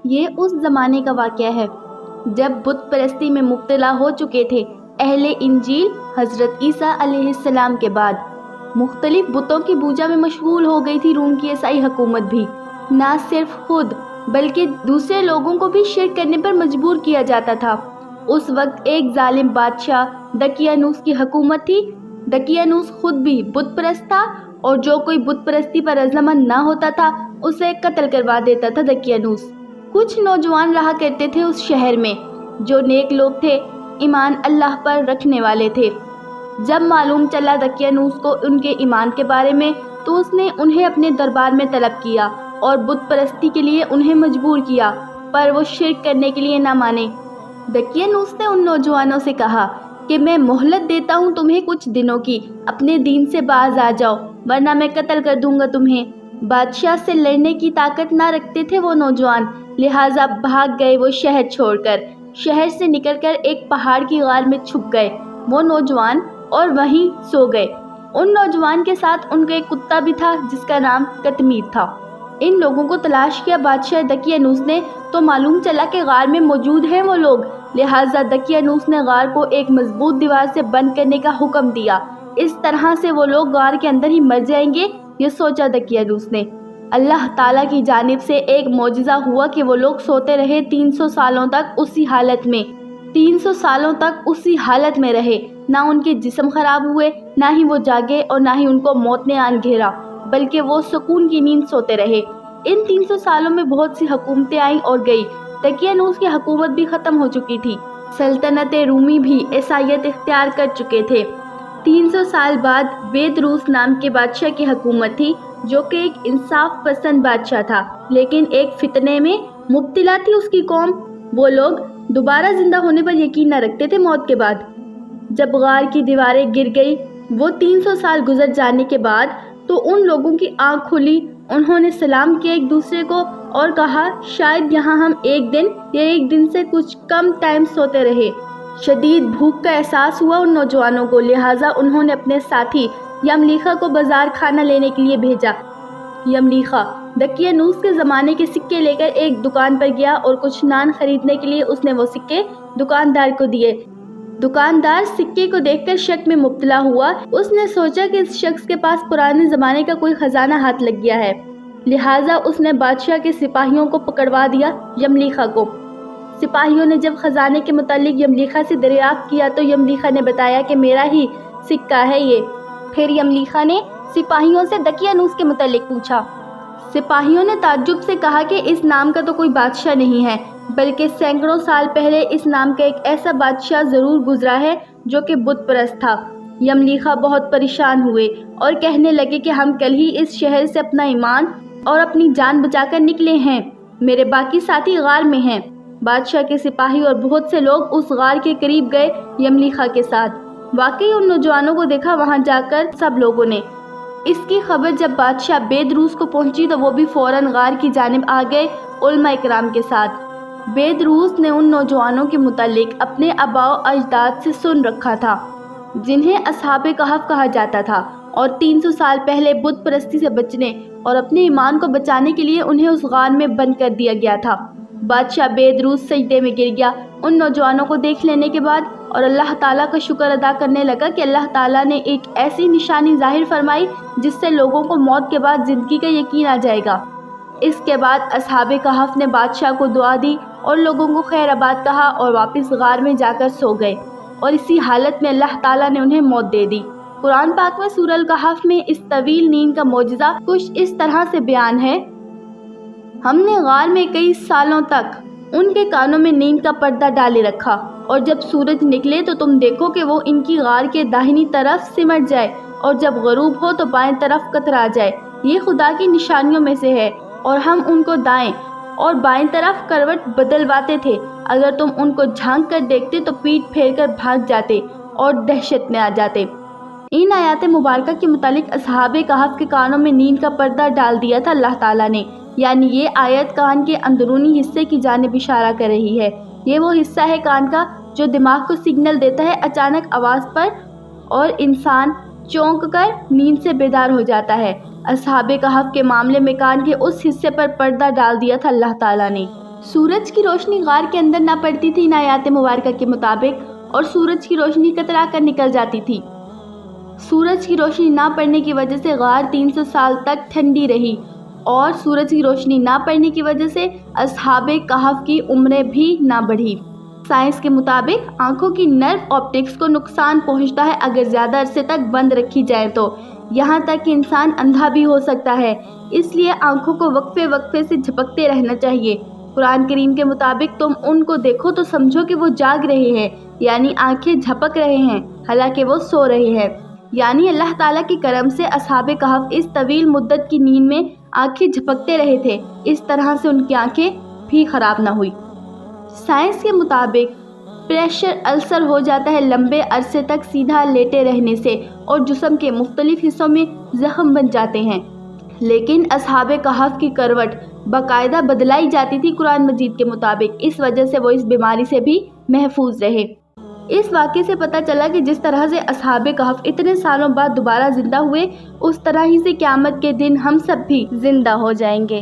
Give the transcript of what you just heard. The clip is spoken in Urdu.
یہ اس زمانے کا واقعہ ہے جب بت پرستی میں مبتلا ہو چکے تھے اہل انجیل حضرت عیسیٰ علیہ السلام کے بعد۔ مختلف بتوں کی پوجا میں مشغول ہو گئی تھی روم کی عیسائی حکومت بھی۔ نہ صرف خود بلکہ دوسرے لوگوں کو بھی شرک کرنے پر مجبور کیا جاتا تھا۔ اس وقت ایک ظالم بادشاہ دقیانوس کی حکومت تھی۔ دقیانوس خود بھی بت پرست تھا اور جو کوئی بت پرستی پر رضامند نہ ہوتا تھا اسے قتل کروا دیتا تھا دقیانوس۔ کچھ نوجوان رہا کرتے تھے اس شہر میں جو نیک لوگ تھے، ایمان اللہ پر رکھنے والے تھے۔ جب معلوم چلا دقیانوس کو ان کے ایمان کے بارے میں تو اس نے انہیں اپنے دربار میں طلب کیا اور بت پرستی کے لیے انہیں مجبور کیا، پر وہ شرک کرنے کے لیے نہ مانے۔ دقیانوس نے ان نوجوانوں سے کہا کہ میں مہلت دیتا ہوں تمہیں کچھ دنوں کی، اپنے دین سے باز آ جاؤ ورنہ میں قتل کر دوں گا تمہیں۔ بادشاہ سے لڑنے کی طاقت نہ رکھتے تھے وہ نوجوان، لہٰذا بھاگ گئے وہ شہر چھوڑ کر۔ شہر سے نکل کر ایک پہاڑ کی غار میں چھپ گئے وہ نوجوان اور وہیں سو گئے۔ ان نوجوان کے ساتھ ان کا ایک کتا بھی تھا جس کا نام قطمیر تھا۔ ان لوگوں کو تلاش کیا بادشاہ دقیانوس نے تو معلوم چلا کہ غار میں موجود ہیں وہ لوگ، لہٰذا دقیانوس نے غار کو ایک مضبوط دیوار سے بند کرنے کا حکم دیا۔ اس طرح سے وہ لوگ غار کے اندر ہی مر جائیں گے، یہ سوچا دقیانوس نے۔ اللہ تعالیٰ کی جانب سے ایک معجزہ ہوا کہ وہ لوگ سوتے رہے 300 سالوں تک اسی حالت میں۔ 300 سالوں تک اسی حالت میں رہے، نہ ان کے جسم خراب ہوئے، نہ ہی وہ جاگے اور نہ ہی ان کو موت نے آن گھیرا، بلکہ وہ سکون کی نیند سوتے رہے۔ ان 300 سالوں میں بہت سی حکومتیں آئیں اور گئی۔ دقیانوس کی حکومت بھی ختم ہو چکی تھی، سلطنت رومی بھی عیسائیت اختیار کر چکے تھے۔ 300 سال بعد بیدروس نام کے بادشاہ کی حکومت تھی جو کہ ایک انصاف پسند بادشاہ تھا، لیکن ایک فتنے میں مبتلا تھی اس کی قوم۔ وہ لوگ دوبارہ زندہ ہونے پر یقین نہ رکھتے تھے موت کے بعد۔ جب غار کی دیواریں گر گئی، وہ 300 سال گزر جانے کے بعد، تو ان لوگوں کی آنکھ کھلی۔ انہوں نے سلام کیا ایک دوسرے کو اور کہا شاید یہاں ہم ایک دن یا ایک دن سے کچھ کم ٹائم سوتے رہے۔ شدید بھوک کا احساس ہوا ان نوجوانوں کو، لہٰذا انہوں نے اپنے ساتھی یملیخا کو بازار کھانا لینے کے لیے بھیجا۔ یملیخا دقیانوس کے زمانے کے سکے لے کر ایک دکان پر گیا اور کچھ نان خریدنے کے لیے اس نے وہ سکے دکاندار کو دیے۔ دکاندار سکے کو دیکھ کر شک میں مبتلا ہوا۔ اس نے سوچا کہ اس شخص کے پاس پرانے زمانے کا کوئی خزانہ ہاتھ لگ گیا ہے، لہٰذا اس نے بادشاہ کے سپاہیوں کو پکڑوا دیا یملیخا کو۔ سپاہیوں نے جب خزانے کے متعلق یملیخا سے دریافت کیا تو یملیخا نے بتایا کہ میرا ہی سکہ ہے یہ۔ پھر یملیخا نے سپاہیوں سے دقیانوس کے متعلق پوچھا۔ سپاہیوں نے تعجب سے کہا کہ اس نام کا تو کوئی بادشاہ نہیں ہے، بلکہ سینکڑوں سال پہلے اس نام کا ایک ایسا بادشاہ ضرور گزرا ہے جو کہ بت پرست تھا۔ یملیخا بہت پریشان ہوئے اور کہنے لگے کہ ہم کل ہی اس شہر سے اپنا ایمان اور اپنی جان بچا کر نکلے ہیں، میرے باقی ساتھی غار میں ہیں۔ بادشاہ کے سپاہی اور بہت سے لوگ اس غار کے قریب گئے یملیخا کے ساتھ۔ واقعی ان نوجوانوں کو دیکھا وہاں جا کر سب لوگوں نے۔ اس کی خبر جب بادشاہ بیدروس کو پہنچی تو وہ بھی فوراً غار کی جانب آ گئے علماء اکرام کے ساتھ۔ بیدروس نے ان نوجوانوں کے متعلق اپنے آباء و اجداد سے سن رکھا تھا جنہیں اصحاب کہف کہا جاتا تھا، اور 300 سال پہلے بت پرستی سے بچنے اور اپنے ایمان کو بچانے کے لیے انہیں اس غار میں بند کر دیا گیا تھا۔ بادشاہ بیدروس سجدے میں گر گیا ان نوجوانوں کو دیکھ لینے کے بعد اور اللہ تعالیٰ کا شکر ادا کرنے لگا کہ اللہ تعالیٰ نے ایک ایسی نشانی ظاہر فرمائی جس سے لوگوں کو موت کے بعد زندگی کا یقین آ جائے گا۔ اس کے بعد اصحاب کہف نے بادشاہ کو دعا دی اور لوگوں کو خیر آباد کہا اور واپس غار میں جا کر سو گئے، اور اسی حالت میں اللہ تعالیٰ نے انہیں موت دے دی۔ قرآن پاک میں سورہ الکہف میں اس طویل نیند کا معجزہ کچھ اس طرح سے بیان ہے: ہم نے غار میں کئی سالوں تک ان کے کانوں میں نیند کا پردہ ڈالے رکھا، اور جب سورج نکلے تو تم دیکھو کہ وہ ان کی غار کے داہنی طرف سمٹ جائے، اور جب غروب ہو تو بائیں طرف کترا جائے۔ یہ خدا کی نشانیوں میں سے ہے، اور ہم ان کو دائیں اور بائیں طرف کروٹ بدلواتے تھے۔ اگر تم ان کو جھانک کر دیکھتے تو پیٹھ پھیر کر بھاگ جاتے اور دہشت میں آ جاتے۔ ان آیات مبارکہ کے متعلق اصحاب کہف کے کانوں میں نیند کا پردہ ڈال دیا تھا اللہ تعالیٰ نے، یعنی یہ آیت کان کے اندرونی حصے کی جانب اشارہ کر رہی ہے۔ یہ وہ حصہ ہے کان کا جو دماغ کو سگنل دیتا ہے اچانک آواز پر، اور انسان چونک کر نیند سے بیدار ہو جاتا ہے۔ اصحاب کہف کے معاملے میں کان کے اس حصے پر پردہ ڈال دیا تھا اللہ تعالیٰ نے۔ سورج کی روشنی غار کے اندر نہ پڑتی تھی، نہ آیات مبارکہ کے مطابق، اور سورج کی روشنی کترا کر نکل جاتی تھی۔ سورج کی روشنی نہ پڑنے کی وجہ سے غار 300 سال تک ٹھنڈی رہی، اور سورج کی روشنی نہ پڑنے کی وجہ سے اصحاب کہف کی عمریں بھی نہ بڑھی۔ سائنس کے مطابق آنکھوں کی نرو آپٹکس کو نقصان پہنچتا ہے اگر زیادہ عرصے تک بند رکھی جائے تو، یہاں تک کہ انسان اندھا بھی ہو سکتا ہے۔ اس لیے آنکھوں کو وقفے وقفے سے جھپکتے رہنا چاہیے۔ قرآن کریم کے مطابق تم ان کو دیکھو تو سمجھو کہ وہ جاگ رہے ہیں، یعنی آنکھیں جھپک رہے ہیں حالانکہ وہ سو رہے ہیں۔ یعنی اللہ تعالیٰ کے کرم سے اصحاب کہف اس طویل مدت کی نیند میں آنکھیں جھپکتے رہے تھے، اس طرح سے ان کی آنکھیں بھی خراب نہ ہوئی۔ سائنس کے مطابق پریشر السر ہو جاتا ہے لمبے عرصے تک سیدھا لیٹے رہنے سے، اور جسم کے مختلف حصوں میں زخم بن جاتے ہیں، لیکن اصحاب کہف کی کروٹ باقاعدہ بدلائی جاتی تھی قرآن مجید کے مطابق، اس وجہ سے وہ اس بیماری سے بھی محفوظ رہے۔ اس واقعے سے پتہ چلا کہ جس طرح سے اصحاب کہف اتنے سالوں بعد دوبارہ زندہ ہوئے، اس طرح ہی سے قیامت کے دن ہم سب بھی زندہ ہو جائیں گے۔